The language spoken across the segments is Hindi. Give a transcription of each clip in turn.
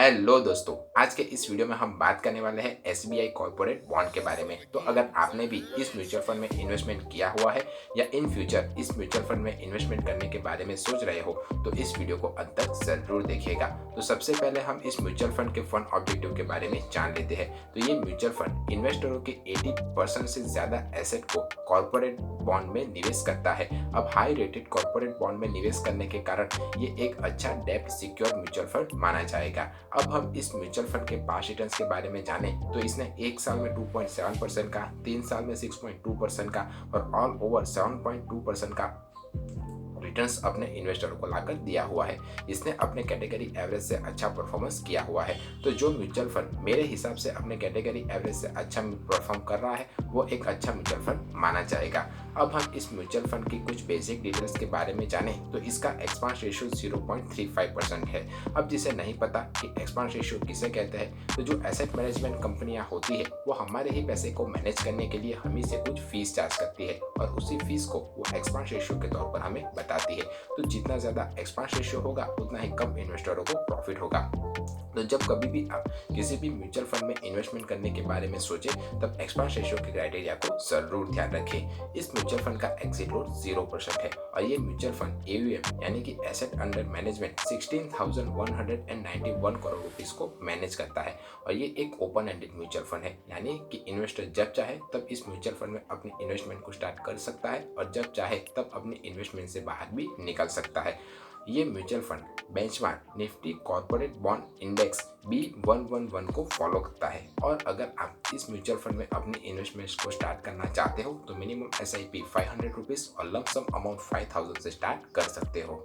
हेलो दोस्तों, आज के इस वीडियो में हम बात करने वाले हैं एसबीआई कॉर्पोरेट बॉन्ड के बारे में। तो अगर आपने भी इस म्यूचुअल फंड में इन्वेस्टमेंट किया हुआ है या इन फ्यूचर इस म्यूचुअल फंड में इन्वेस्टमेंट करने के बारे में सोच रहे हो तो इस वीडियो को अंत तक जरूर देखिएगा। तो सबसे पहले हम इस म्यूचुअल फंड के फंड ऑब्जेक्टिव के बारे में जान लेते हैं। तो ये म्यूचुअल फंड इन्वेस्टरों के 80% से ज्यादा एसेट को कॉर्पोरेट बॉन्ड में निवेश करता है। अब हाई रेटेड कॉर्पोरेट बॉन्ड में निवेश करने के कारण ये एक अच्छा डेब्ट सिक्योर म्यूचुअल फंड माना जाएगा। अब हम इस म्यूचुअल फंड के पास रिटर्न्स के बारे में जाने तो इसने एक साल में 2.7% का, 3 साल में 6.2% का और ऑल ओवर 7.2% का रिटर्न्स अपने इन्वेस्टरों को लाकर दिया हुआ है। इसने अपने कैटेगरी एवरेज से अच्छा परफॉर्मेंस किया हुआ है। तो जो म्यूचुअल फंड मेरे हिसाब से अपने कैटेगरी एवरेज से अच्छा परफॉर्म कर रहा है वो एक अच्छा म्यूचुअल फंड माना जाएगा। अब हम इस म्यूचुअल फंड की कुछ बेसिक डिटेल्स के बारे में जाने तो इसका एक्सपांस रेशियो 0.35% है। अब जिसे नहीं पता कि एक्सपांस रेशियो किसे कहते हैं, तो जो एसेट मैनेजमेंट कंपनियां होती है वो हमारे ही पैसे को मैनेज करने के लिए हमें से कुछ फीस चार्ज करती है और उसी फीस को वो एक्सपांस रेशियो के तौर पर हमें बताती है। तो जितना ज्यादा एक्सपांस रेशियो होगा उतना ही कम इन्वेस्टरों को प्रॉफिट होगा। तो जब कभी भी आप किसी भी म्यूचुअल फंड में इन्वेस्टमेंट करने के बारे में सोचें तब एक्सपांस रेशियो के क्राइटेरिया को जरूर ध्यान रखें। इस म्यूचुअल फंड का एग्जिट रेट 0% है और ये म्यूचुअल फंड एयूएम यानी कि asset under management 16,191 crore rupees को मैनेज करता है और ये एक ओपन एंडेड म्यूचुअल फंड है, यानी कि इन्वेस्टर जब चाहे तब इस म्यूचुअल फंड में अपने इन्वेस्टमेंट को स्टार्ट कर सकता है और जब चाहे तब अपने इन्वेस्टमेंट से बाहर भी निकल सकता है। ये mutual fund benchmark Nifty corporate bond index B111 को फॉलो करता है और अगर आप इस म्यूचुअल फंड में अपने इन्वेस्टमेंट्स को स्टार्ट करना चाहते हो तो मिनिमम SIP 500 रुपीज और लमसम अमाउंट 5000 से स्टार्ट कर सकते हो।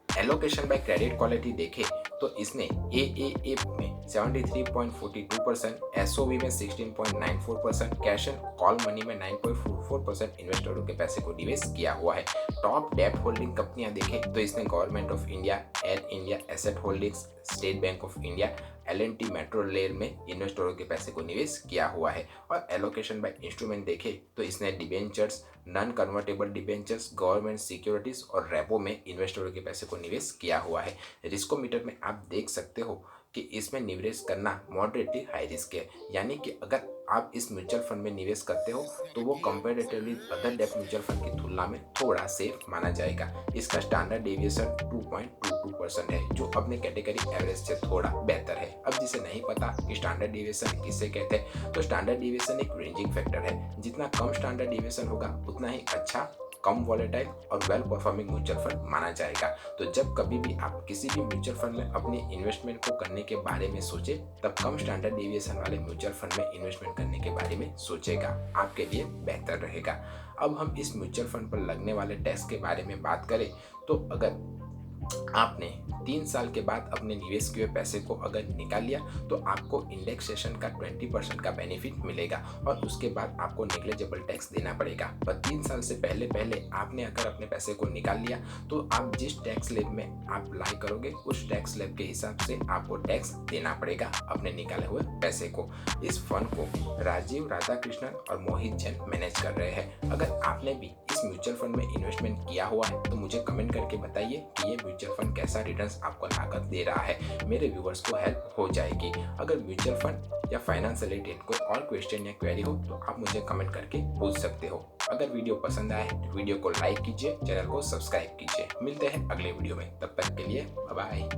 एलोकेशन बाय क्रेडिट क्वालिटी देखें तो इसने AAA में 73.42%, SOV में 16.94%, कैश एंड कॉल मनी में 9.44% इन्वेस्टरों के पैसे को निवेश किया हुआ है। टॉप डेब्ट होल्डिंग कंपनियां देखें तो इसने government of India, air India asset holdings, state bank of India, L&T metro rail में इन्वेस्टरों के पैसे को निवेश किया हुआ है। और एलोकेशन बाय इंस्ट्रूमेंट देखें तो इसने debentures, non convertible debentures, government securities और रेपो में इन्वेस्टरों के पैसे को निवेश किया हुआ है। रिस्कोमीटर में आप देख सकते हो कि इसमें निवेश करना मॉडरेटली हाई रिस्क है, यानी कि अगर आप इस म्यूचुअल फंड में निवेश करते हो तो वो कंपेरेटिवली अदर डेब्ट म्यूचुअल फंड की तुलना में थोड़ा सेफ माना जाएगा। इसका स्टैंडर्ड डेविएशन 2.22% है जो अपने कैटेगरी एवरेज से थोड़ा बेहतर है। अब जिसे नहीं पता कि स्टैंडर्ड डेविएशन किसे कहते हैं, तो स्टैंडर्ड डेविएशन एक रेंजिंग फैक्टर है। जितना कम स्टैंडर्ड डेविएशन होगा उतना ही अच्छा, कम वॉलेटाइल और वेल परफॉर्मिंग म्यूचुअल फंड माना जाएगा। तो जब कभी भी आप किसी भी म्यूचुअल फंड में अपनी इन्वेस्टमेंट को करने के बारे में सोचे तब कम स्टैंडर्ड डेविएशन वाले म्यूचुअल फंड में इन्वेस्टमेंट करने के बारे में सोचेगा, आपके लिए बेहतर रहेगा। अब हम इस म्यूचुअल फंड पर लगने वाले टैक्स के बारे में बात करें तो अगर आपने 3 साल के बाद अपने निवेश किए हुए पैसे को अगर निकाल लिया तो आपको इंडेक्सेशन का 20% का बेनिफिट मिलेगा और उसके बाद आपको नेग्लिजिबल टैक्स देना पड़ेगा। पर 3 साल से पहले आपने अगर अपने पैसे को निकाल लिया तो आप जिस टैक्स स्लैब में आप अप्लाई करोगे उस टैक्स स्लैब के हिसाब से आपको टैक्स देना पड़ेगा अपने निकाले हुए पैसे को। इस फंड को राजीव राधाकृष्णन और मोहित जैन मैनेज कर रहे हैं। अगर आपने भी इस म्यूचुअल फंड में इन्वेस्टमेंट किया हुआ है तो मुझे कमेंट करके बताइए कि ये म्यूचुअल फंड कैसा रिटर्न्स आपको लागत दे रहा है। मेरे व्यूवर्स को हेल्प हो जाएगी। अगर म्यूचुअल फंड या फाइनेंस रिलेटेड कोई और क्वेश्चन या क्वेरी हो तो आप मुझे कमेंट करके पूछ सकते हो। अगर वीडियो पसंद आए तो वीडियो को लाइक कीजिए, चैनल को सब्सक्राइब कीजिए। मिलते हैं अगले वीडियो में, तब तक के लिए बाय बाय।